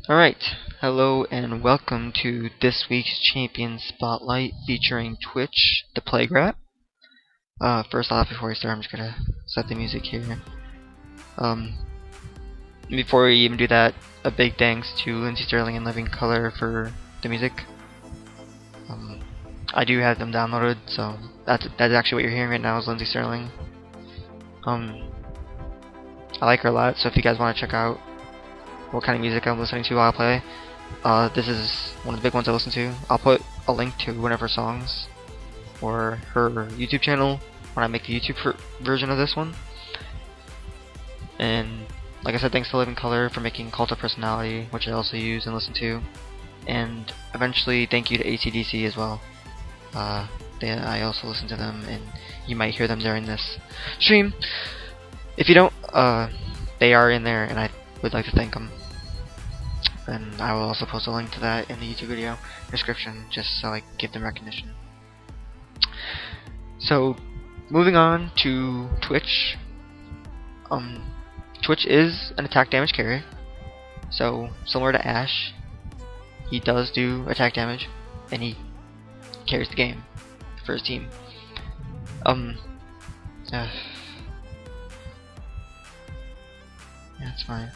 Alright, hello and welcome to this week's Champion Spotlight featuring Twitch, the Playgrab. First off, before we start, I'm just gonna set the music here. Before we even do that, a big thanks to Lindsey and Living Colour for the music. I do have them downloaded, so that's actually what you're hearing right now is Lindsey Sterling. I like her a lot, so if you guys want to check out what kind of music I'm listening to while I play, this is one of the big ones I listen to. I'll put a link to one of her songs or her YouTube channel when I make the YouTube version of this one. And like I said, thanks to Living Colour for making Cult of Personality, which I also use and listen to. And eventually thank you to AC/DC as well. I also listen to them, and you might hear them during this stream. If you don't, they are in there, and I would like to thank them. And I will also post a link to that in the YouTube video description, just so I give them recognition. So, moving on to Twitch. Twitch is an attack damage carry, so similar to Ashe, he does do attack damage, and he carries the game for his team. Yeah, that's fine.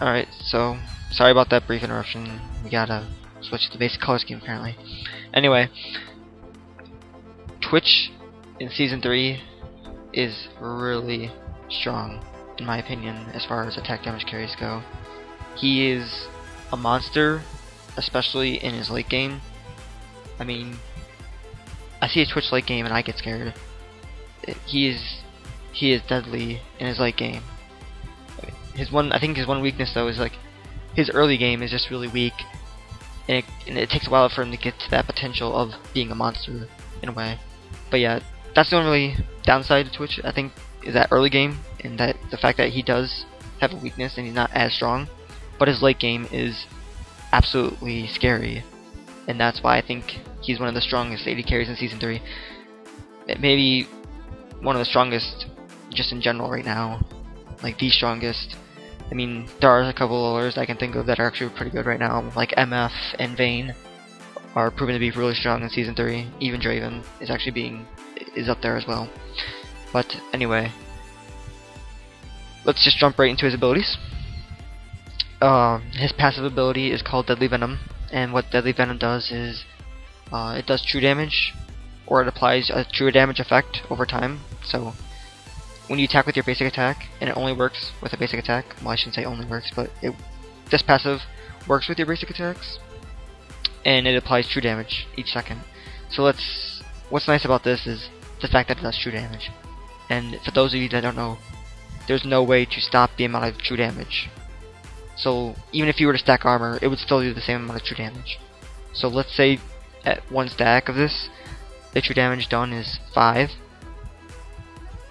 Alright, so sorry about that brief interruption. We gotta switch to the basic color scheme apparently. Anyway, Twitch in Season 3 is really strong, in my opinion, as far as attack damage carries go. He is a monster, especially in his late game. I mean, I see a Twitch late game and I get scared. He is deadly in his late game. I think his one weakness though is like his early game is just really weak, and it takes a while for him to get to that potential of being a monster in a way. But yeah, that's the only downside to Twitch, I think, is that early game, and that the fact that he does have a weakness and he's not as strong, but his late game is absolutely scary, and that's why I think he's one of the strongest AD carries in Season 3. Maybe one of the strongest just in general right now, like the strongest. I mean, there are a couple of others I can think of that are actually pretty good right now, like MF and Vayne are proven to be really strong in Season 3. Even Draven is actually is up there as well. But anyway, let's just jump right into his abilities. His passive ability is called Deadly Venom, and what Deadly Venom does is it does true damage, or it applies a true damage effect over time. So when you attack with your basic attack, and it only works with a basic attack, well, I shouldn't say only works, but this passive works with your basic attacks, and it applies true damage each second. So what's nice about this is the fact that it does true damage. And for those of you that don't know, there's no way to stop the amount of true damage. So even if you were to stack armor, it would still do the same amount of true damage. So let's say at one stack of this, the true damage done is 5.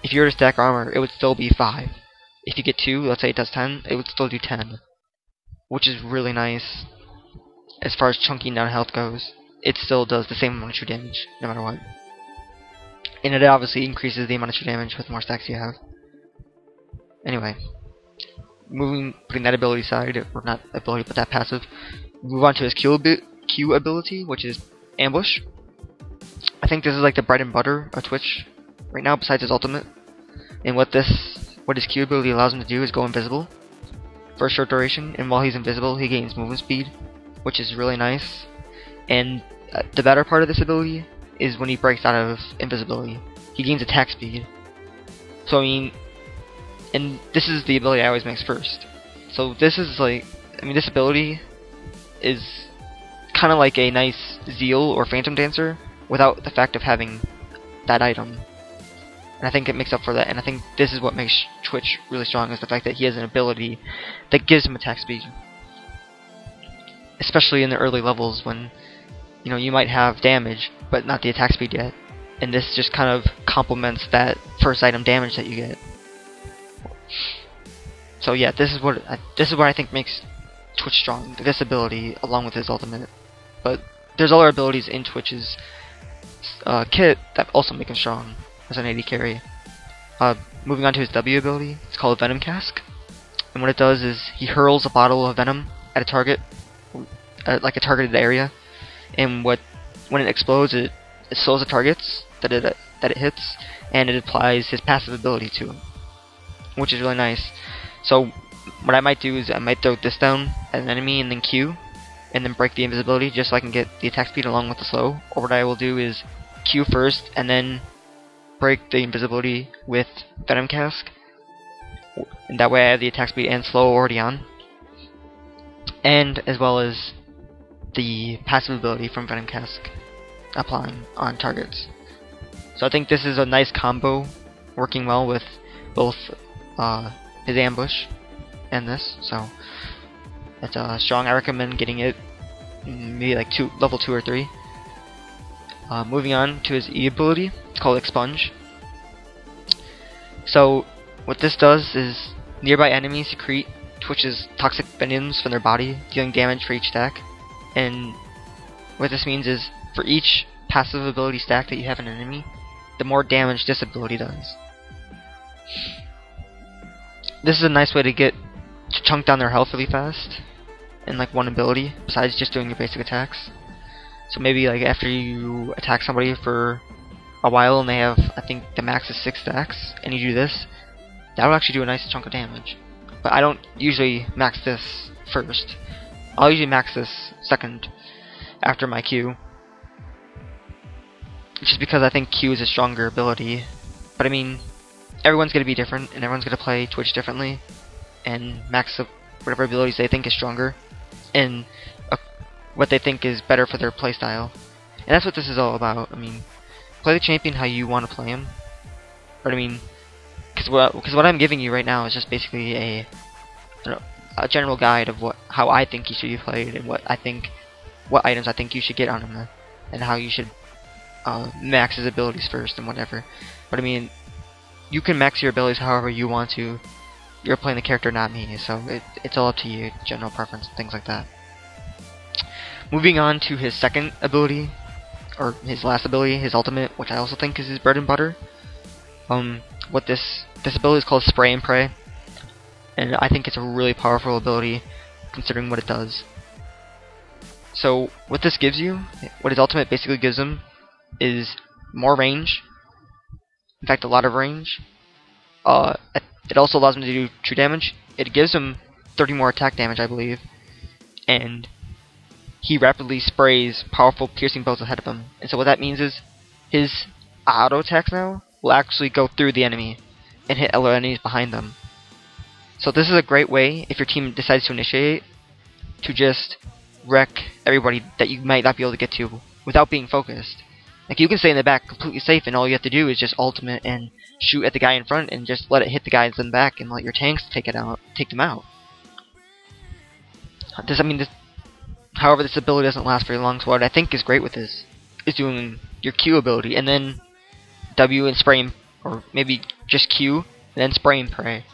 If you were to stack armor, it would still be 5. If you get 2, let's say it does 10, it would still do 10. Which is really nice. As far as chunking down health goes, it still does the same amount of true damage, no matter what. And it obviously increases the amount of true damage with the more stacks you have. Anyway, putting that ability aside, or not ability, but that passive, move on to his Q ability, which is Ambush. I think this is like the bread and butter of Twitch right now, besides his ultimate. And what his Q ability allows him to do is go invisible for a short duration, and while he's invisible, he gains movement speed, which is really nice. And the better part of this ability is when he breaks out of invisibility, he gains attack speed. So I mean, and this is the ability I always mix first. So this is like, I mean, this ability is kind of like a nice Zeal or Phantom Dancer without the fact of having that item. And I think it makes up for that, and I think this is what makes Twitch really strong, is the fact that he has an ability that gives him attack speed. Especially in the early levels when, you know, you might have damage, but not the attack speed yet. And this just kind of complements that first item damage that you get. So yeah, this is what I think makes Twitch strong, this ability along with his ultimate. But there's other abilities in Twitch's kit that also make him strong as an AD carry. Moving on to his W ability, it's called Venom Cask. and what it does is he hurls a bottle of venom at a target, like a targeted area, and when it explodes, it slows the targets that it hits, and it applies his passive ability to him, which is really nice. So what I might do is I might throw this down at an enemy and then Q, and then break the invisibility just so I can get the attack speed along with the slow. Or what I will do is Q first and then break the invisibility with Venom Cask, and that way I have the attack speed and slow already on, and as well as the passive ability from Venom Cask applying on targets. So I think this is a nice combo, working well with both his ambush and this. So it's strong. I recommend getting it maybe like level 2 or 3. Moving on to his E ability, it's called Expunge. So what this does is nearby enemies secrete Twitch's toxic venoms from their body, dealing damage for each stack. And what this means is for each passive ability stack that you have in an enemy, the more damage this ability does. This is a nice way to chunk down their health really fast in like one ability, besides just doing your basic attacks. So maybe like after you attack somebody for a while and they have, I think the max is 6 stacks, and you do this, that will actually do a nice chunk of damage. But I don't usually max this first. I'll usually max this second after my Q, just because I think Q is a stronger ability. But I mean, everyone's going to be different, and everyone's going to play Twitch differently, and max up whatever abilities they think is stronger, and what they think is better for their playstyle. And that's what this is all about. I mean, play the champion how you want to play him. But I mean, because what I'm giving you right now is just basically a general guide of how I think he should be played, and what items I think you should get on him, and how you should max his abilities first and whatever. But I mean, you can max your abilities however you want to. You're playing the character, not me, so it's all up to you, general preference and things like that. Moving on to his second ability, or his last ability, his ultimate, which I also think is his bread and butter. What this ability is called Spray and Pray, and I think it's a really powerful ability considering what it does. So what this gives you, what his ultimate basically gives him, is more range. In fact, a lot of range. It also allows him to do true damage. It gives him 30 more attack damage, I believe, and he rapidly sprays powerful piercing bolts ahead of him. And so what that means is his auto attacks now will actually go through the enemy and hit other enemies behind them. So this is a great way, if your team decides to initiate, to just wreck everybody that you might not be able to get to without being focused. Like, you can stay in the back completely safe, and all you have to do is just ultimate and shoot at the guy in front and just let it hit the guys in the back, and let your tanks take them out. However, this ability doesn't last very long, so what I think is great with this is doing your Q ability, and then W and spray, or maybe just Q, and then spray and pray.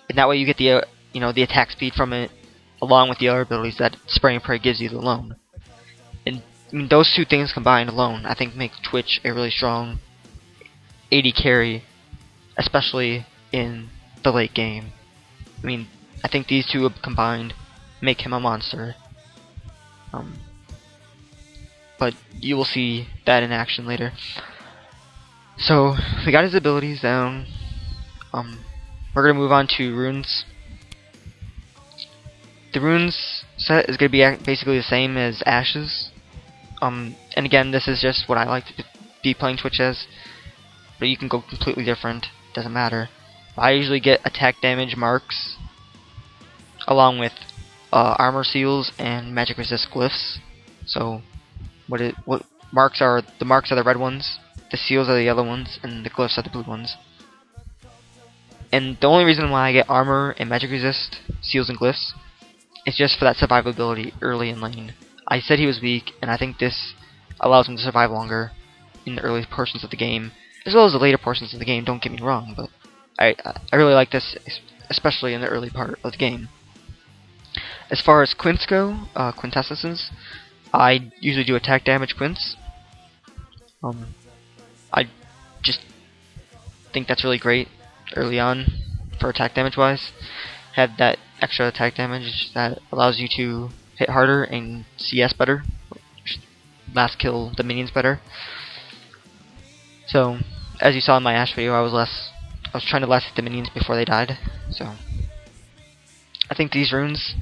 And that way you get the the attack speed from it, along with the other abilities that spray and pray gives you alone. And I mean, those two things combined alone, I think, make Twitch a really strong AD carry, especially in the late game. I mean, I think these two combined make him a monster. But you will see that in action later. So we got his abilities down. We're gonna move on to runes. The runes set is gonna be basically the same as Ash's. And again, this is just what I like to be playing Twitch as, but you can go completely different, doesn't matter. I usually get attack damage marks along with armor seals and magic resist glyphs. So what marks are, the marks are the red ones, the seals are the yellow ones, and the glyphs are the blue ones. And the only reason why I get armor and magic resist, seals and glyphs, is just for that survivability early in lane. I said he was weak, and I think this allows him to survive longer in the early portions of the game, as well as the later portions of the game, don't get me wrong, but I really like this, especially in the early part of the game. As far as quints go, quintessences, I usually do attack damage quints. I just think that's really great early on for attack damage wise. have that extra attack damage that allows you to hit harder and CS better, last kill the minions better. So as you saw in my Ashe video, I was trying to last hit the minions before they died. So I think these runes,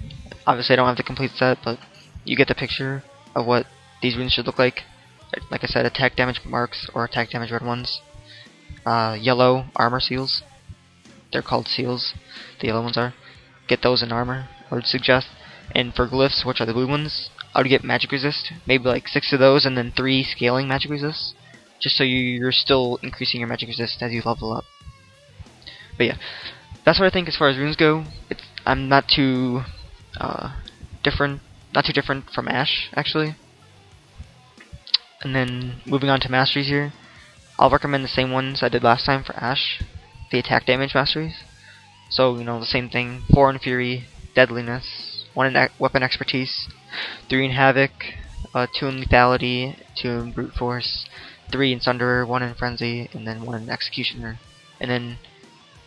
obviously I don't have the complete set, but you get the picture of what these runes should look like. Like I said, attack damage marks or attack damage red ones. Yellow armor seals. They're called seals. The yellow ones are. Get those in armor, I would suggest. And for glyphs, which are the blue ones, I would get magic resist. Maybe like 6 of those and then 3 scaling magic resist. Just so you're still increasing your magic resist as you level up. But yeah, that's what I think as far as runes go. I'm not too different from Ashe actually. And then moving on to masteries here, I'll recommend the same ones I did last time for Ashe, the attack damage masteries. So the same thing: 4 in Fury, Deadliness, 1 in Weapon Expertise, 3 in Havoc, 2 in Lethality, 2 in Brute Force, 3 in Sunderer, 1 in Frenzy, and then 1 in Executioner. And then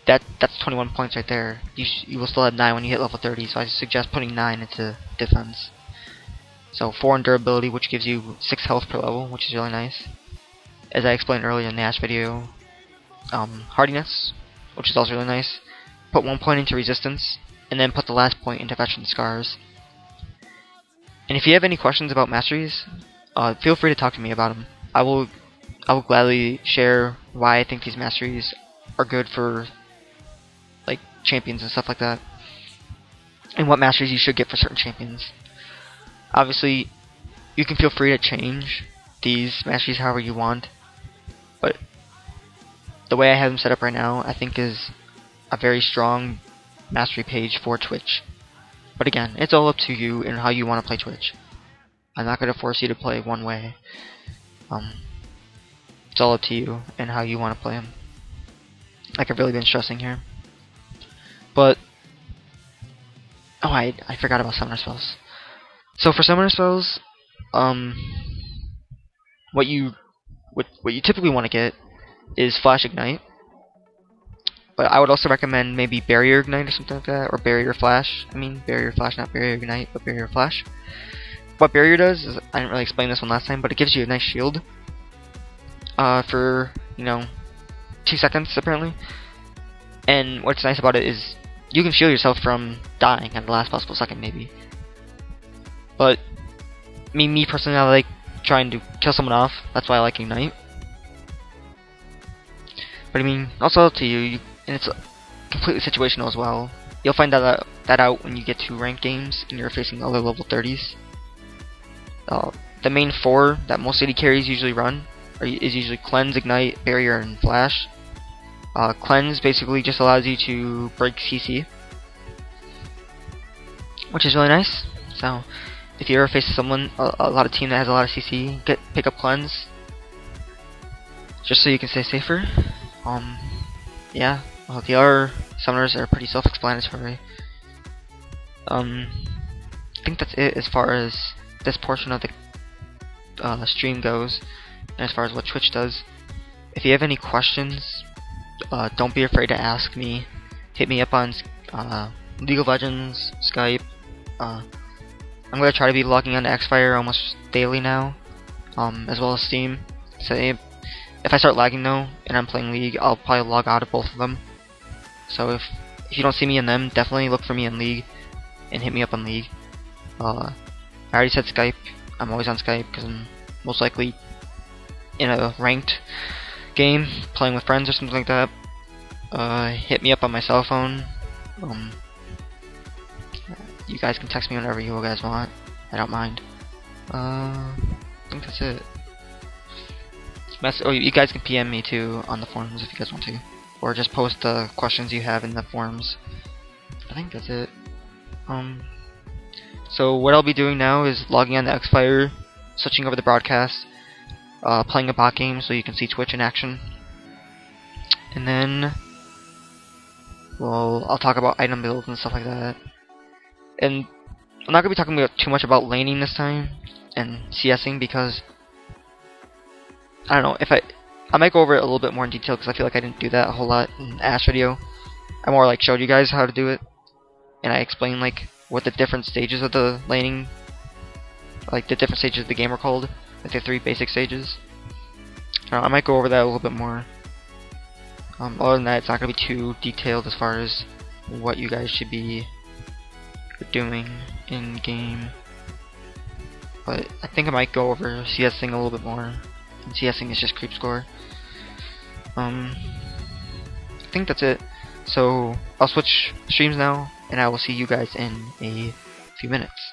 that's 21 points right there. You will still have 9 when you hit level 30, so I suggest putting 9 into defense. So 4 in Durability, which gives you 6 health per level, which is really nice. As I explained earlier in the Ashe video. Hardiness, which is also really nice. Put 1 point into Resistance, and then put the last point into Veteran Scars. And if you have any questions about masteries, feel free to talk to me about them. I will gladly share why I think these masteries are good for like champions and stuff like that, and what masteries you should get for certain champions. Obviously, you can feel free to change these masteries however you want, but the way I have them set up right now, I think is a very strong mastery page for Twitch. But again, it's all up to you and how you want to play Twitch. I'm not going to force you to play one way. It's all up to you and how you want to play them. Like I've really been stressing here. But I forgot about summoner spells. So for summoner spells, what you typically want to get is Flash Ignite. But I would also recommend maybe Barrier Ignite or something like that, or Barrier Flash. I mean Barrier Flash, not Barrier Ignite, but Barrier Flash. What Barrier does is, I didn't really explain this one last time, but it gives you a nice shield for 2 seconds apparently. And what's nice about it is you can shield yourself from dying at the last possible second maybe. But me personally, I like trying to kill someone off. That's why I like Ignite. But I mean, also up to you, and it's completely situational as well. You'll find that out when you get to ranked games and you're facing other level 30s. The main 4 that most AD carries usually run is usually Cleanse, Ignite, Barrier, and Flash. Cleanse basically just allows you to break CC, which is really nice. So if you ever face someone, a lot of team that has a lot of CC, pick up Cleanse, just so you can stay safer. Yeah, well, the other summoners are pretty self-explanatory. I think that's it as far as this portion of the stream goes, and as far as what Twitch does. If you have any questions, don't be afraid to ask me. Hit me up on League of Legends, Skype. I'm gonna try to be logging on to Xfire almost daily now, as well as Steam. So if I start lagging though, and I'm playing League, I'll probably log out of both of them. So if you don't see me in them, definitely look for me in League, and hit me up on League. I already said Skype. I'm always on Skype because I'm most likely in a ranked game, playing with friends or something like that. Hit me up on my cell phone. You guys can text me whenever you guys want. I don't mind. I think that's it. You guys can PM me too on the forums if you guys want to, or just post the questions you have in the forums. I think that's it. So what I'll be doing now is logging on to Xfire, switching over the broadcast, playing a bot game so you can see Twitch in action, and then, well, I'll talk about item builds and stuff like that. And I'm not gonna be talking about too much about laning this time and CSing because I don't know, I might go over it a little bit more in detail because I feel like I didn't do that a whole lot in the Ashe video. I more like showed you guys how to do it. and I explain like what the different stages of the laning, like the different stages of the game are called, like the 3 basic stages. I might go over that a little bit more. Other than that, it's not going to be too detailed as far as what you guys should be doing in game. But I think I might go over CSing a little bit more. And CSing is just creep score. I think that's it. So I'll switch streams now, and I will see you guys in a few minutes.